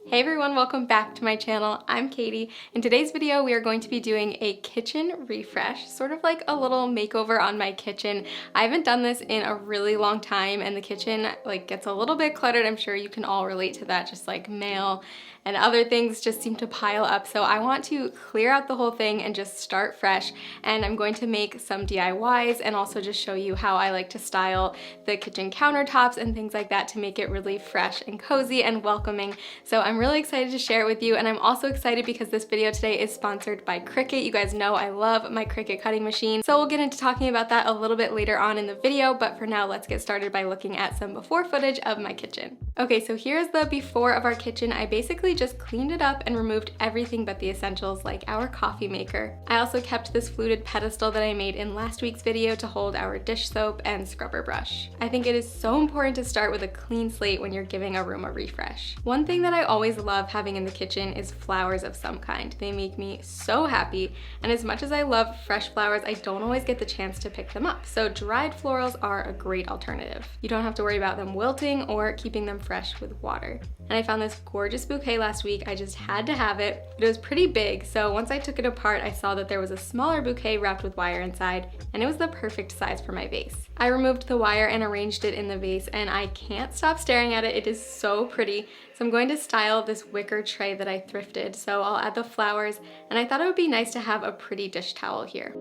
Hey everyone, welcome back to my channel. I'm Katie. In today's video, we are going to be doing a kitchen refresh, sort of like a little makeover on my kitchen. I haven't done this in a really long time and the kitchen gets a little bit cluttered. I'm sure you can all relate to that, just like mail and other things just seem to pile up. So I want to clear out the whole thing and just start fresh. And I'm going to make some DIYs and also just show you how I like to style the kitchen countertops and things like that to make it really fresh and cozy and welcoming. So I'm really excited to share it with you, and I'm also excited because this video today is sponsored by Cricut. You guys know I love my Cricut cutting machine, so we'll get into talking about that a little bit later on in the video, but for now let's get started by looking at some before footage of my kitchen. Okay, so here's the before of our kitchen. I basically just cleaned it up and removed everything but the essentials like our coffee maker. I also kept this fluted pedestal that I made in last week's video to hold our dish soap and scrubber brush. I think it is so important to start with a clean slate when you're giving a room a refresh. One thing that I always love having in the kitchen is flowers of some kind. They make me so happy, and as much as I love fresh flowers, I don't always get the chance to pick them up. So dried florals are a great alternative. You don't have to worry about them wilting or keeping them fresh with water. And I found this gorgeous bouquet last week. I just had to have it. It was pretty big, so once I took it apart, I saw that there was a smaller bouquet wrapped with wire inside, and it was the perfect size for my vase. I removed the wire and arranged it in the vase, and I can't stop staring at it. It is so pretty. So I'm going to style this wicker tray that I thrifted, so I'll add the flowers, and I thought it would be nice to have a pretty dish towel here.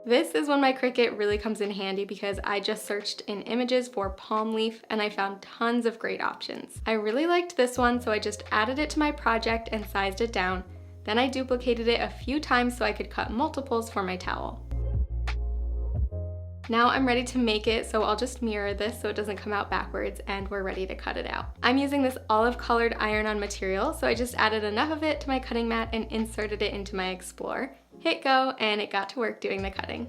This is when my Cricut really comes in handy because I just searched in images for palm leaf and I found tons of great options. I really liked this one, so I just added it to my project and sized it down. Then I duplicated it a few times so I could cut multiples for my towel. Now I'm ready to make it, so I'll just mirror this so it doesn't come out backwards, and we're ready to cut it out. I'm using this olive colored iron-on material, so I just added enough of it to my cutting mat and inserted it into my Explorer. Hit go, and it got to work doing the cutting.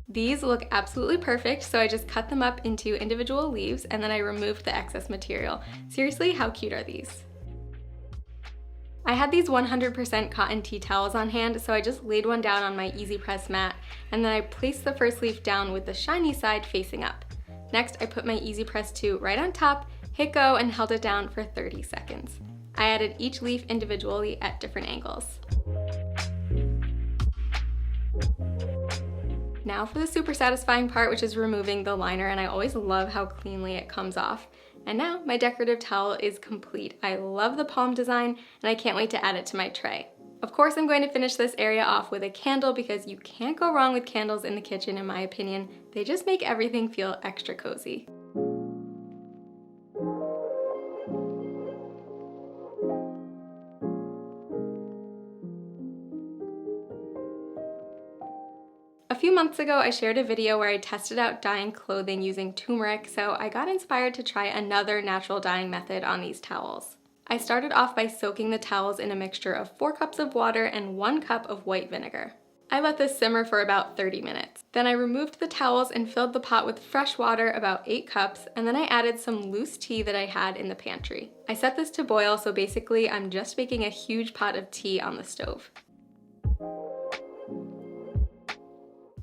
These look absolutely perfect, so I just cut them up into individual leaves and then I removed the excess material. Seriously, how cute are these? I had these 100% cotton tea towels on hand, so I just laid one down on my easy press mat and then I placed the first leaf down with the shiny side facing up. Next, I put my easy press 2 right on top, hit go, and held it down for 30 seconds. I added each leaf individually at different angles. Now for the super satisfying part, which is removing the liner, and I always love how cleanly it comes off. And now my decorative towel is complete. I love the palm design and I can't wait to add it to my tray. Of course, I'm going to finish this area off with a candle because you can't go wrong with candles in the kitchen, in my opinion. They just make everything feel extra cozy. A few months ago, I shared a video where I tested out dyeing clothing using turmeric, so I got inspired to try another natural dyeing method on these towels. I started off by soaking the towels in a mixture of 4 cups of water and 1 cup of white vinegar. I let this simmer for about 30 minutes. Then I removed the towels and filled the pot with fresh water, about 8 cups, and then I added some loose tea that I had in the pantry. I set this to boil, so basically I'm just making a huge pot of tea on the stove.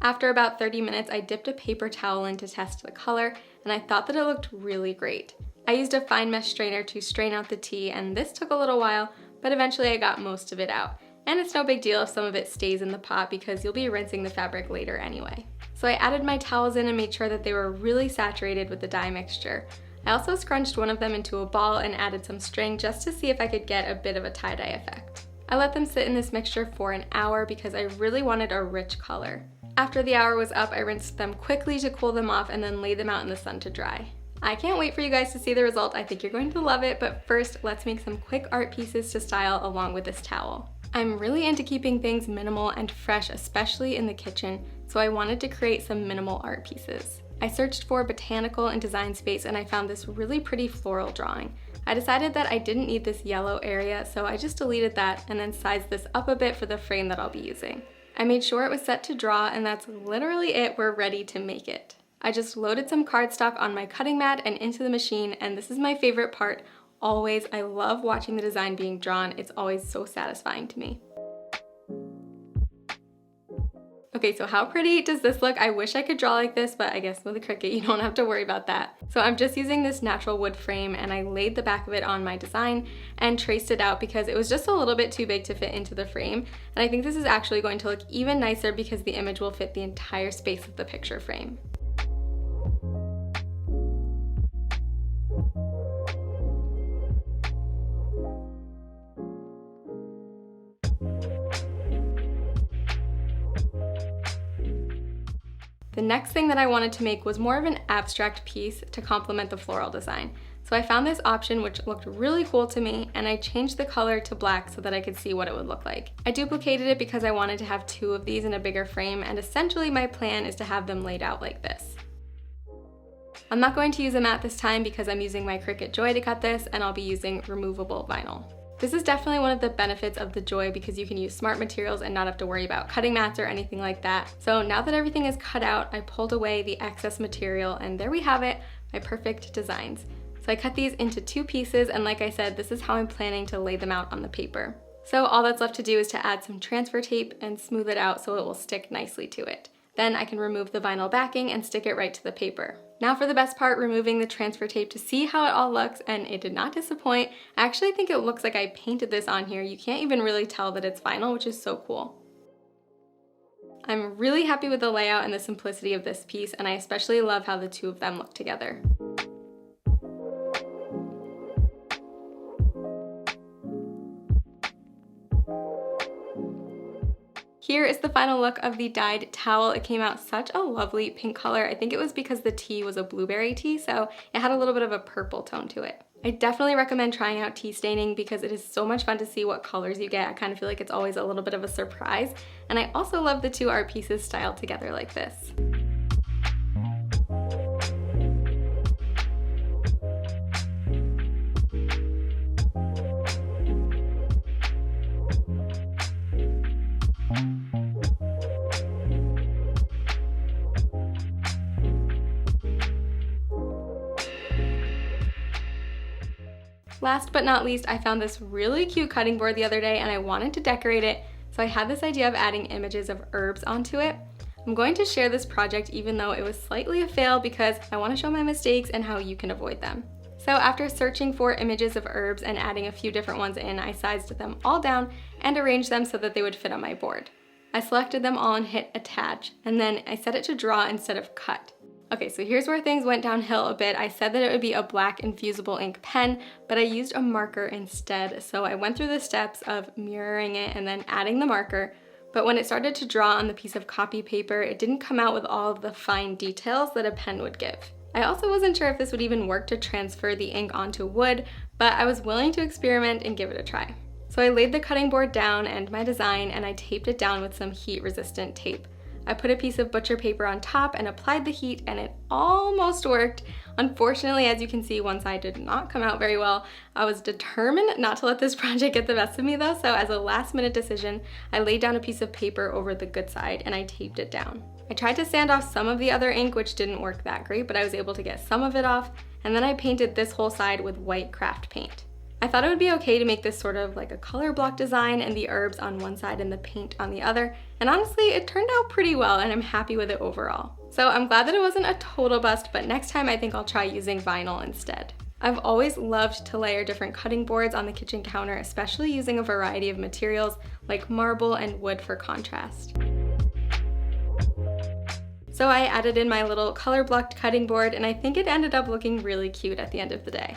After about 30 minutes, I dipped a paper towel in to test the color, and I thought that it looked really great. I used a fine mesh strainer to strain out the tea, and this took a little while, but eventually I got most of it out. And it's no big deal if some of it stays in the pot because you'll be rinsing the fabric later anyway. So I added my towels in and made sure that they were really saturated with the dye mixture. I also scrunched one of them into a ball and added some string just to see if I could get a bit of a tie-dye effect. I let them sit in this mixture for an hour because I really wanted a rich color. After the hour was up, I rinsed them quickly to cool them off and then laid them out in the sun to dry. I can't wait for you guys to see the result. I think you're going to love it, but first, let's make some quick art pieces to style along with this towel. I'm really into keeping things minimal and fresh, especially in the kitchen, so I wanted to create some minimal art pieces. I searched for Botanical in Design Space and I found this really pretty floral drawing. I decided that I didn't need this yellow area, so I just deleted that and then sized this up a bit for the frame that I'll be using. I made sure it was set to draw, and that's literally it. We're ready to make it. I just loaded some cardstock on my cutting mat and into the machine, and this is my favorite part. always. I love watching the design being drawn. It's always so satisfying to me. Okay, so how pretty does this look? I wish I could draw like this, but I guess with a Cricut, you don't have to worry about that. So I'm just using this natural wood frame, and I laid the back of it on my design and traced it out because it was just a little bit too big to fit into the frame. And I think this is actually going to look even nicer because the image will fit the entire space of the picture frame. The next thing that I wanted to make was more of an abstract piece to complement the floral design. So I found this option which looked really cool to me, and I changed the color to black so that I could see what it would look like. I duplicated it because I wanted to have two of these in a bigger frame, and essentially my plan is to have them laid out like this. I'm not going to use a mat this time because I'm using my Cricut Joy to cut this, and I'll be using removable vinyl. This is definitely one of the benefits of the Joy because you can use smart materials and not have to worry about cutting mats or anything like that. So now that everything is cut out, I pulled away the excess material, and there we have it, my perfect designs. So I cut these into two pieces, and like I said, this is how I'm planning to lay them out on the paper. So all that's left to do is to add some transfer tape and smooth it out so it will stick nicely to it. Then I can remove the vinyl backing and stick it right to the paper. Now for the best part, removing the transfer tape to see how it all looks, and it did not disappoint. I actually think it looks like I painted this on here. You can't even really tell that it's vinyl, which is so cool. I'm really happy with the layout and the simplicity of this piece, and I especially love how the two of them look together. Here is the final look of the dyed towel. It came out such a lovely pink color. I think it was because the tea was a blueberry tea, so it had a little bit of a purple tone to it. I definitely recommend trying out tea staining because it is so much fun to see what colors you get. I kind of feel like it's always a little bit of a surprise. And I also love the two art pieces styled together like this. Last but not least, I found this really cute cutting board the other day and I wanted to decorate it, so I had this idea of adding images of herbs onto it. I'm going to share this project even though it was slightly a fail because I want to show my mistakes and how you can avoid them. So after searching for images of herbs and adding a few different ones in, I sized them all down and arranged them so that they would fit on my board. I selected them all and hit attach, and then I set it to draw instead of cut. Okay, so here's where things went downhill a bit. I said that it would be a black infusible ink pen, but I used a marker instead. So I went through the steps of mirroring it and then adding the marker. But when it started to draw on the piece of copy paper, it didn't come out with all of the fine details that a pen would give. I also wasn't sure if this would even work to transfer the ink onto wood, but I was willing to experiment and give it a try. So I laid the cutting board down and my design, and I taped it down with some heat-resistant tape. I put a piece of butcher paper on top and applied the heat, and it almost worked. Unfortunately, as you can see, one side did not come out very well. I was determined not to let this project get the best of me though, so as a last-minute decision, I laid down a piece of paper over the good side and I taped it down. I tried to sand off some of the other ink, which didn't work that great, but I was able to get some of it off, and then I painted this whole side with white craft paint. I thought it would be okay to make this sort of like a color block design and the herbs on one side and the paint on the other, and honestly it turned out pretty well and I'm happy with it overall. So I'm glad that it wasn't a total bust, but next time I think I'll try using vinyl instead. I've always loved to layer different cutting boards on the kitchen counter, especially using a variety of materials like marble and wood for contrast. So I added in my little color blocked cutting board, and I think it ended up looking really cute at the end of the day.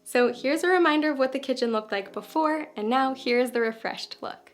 So here's a reminder of what the kitchen looked like before, and now here's the refreshed look.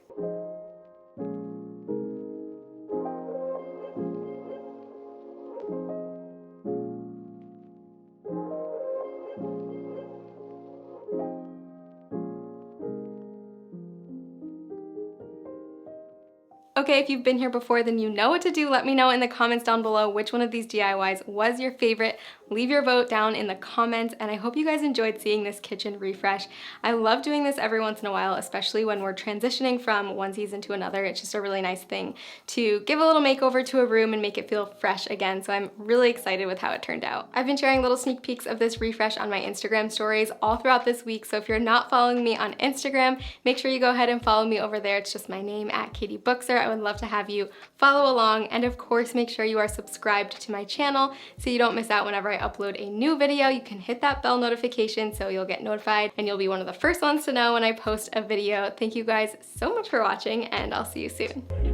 Okay, if you've been here before, then you know what to do. Let me know in the comments down below which one of these DIYs was your favorite. leave your vote down in the comments, and I hope you guys enjoyed seeing this kitchen refresh. I love doing this every once in a while, especially when we're transitioning from one season to another. It's just a really nice thing to give a little makeover to a room and make it feel fresh again, so I'm really excited with how it turned out. I've been sharing little sneak peeks of this refresh on my Instagram stories all throughout this week, so if you're not following me on Instagram, make sure you go ahead and follow me over there. It's just my name, @KatieBookser. I would love to have you follow along, and of course make sure you are subscribed to my channel so you don't miss out whenever I upload a new video. You can hit that bell notification so you'll get notified and you'll be one of the first ones to know when I post a video. Thank you guys so much for watching, and I'll see you soon.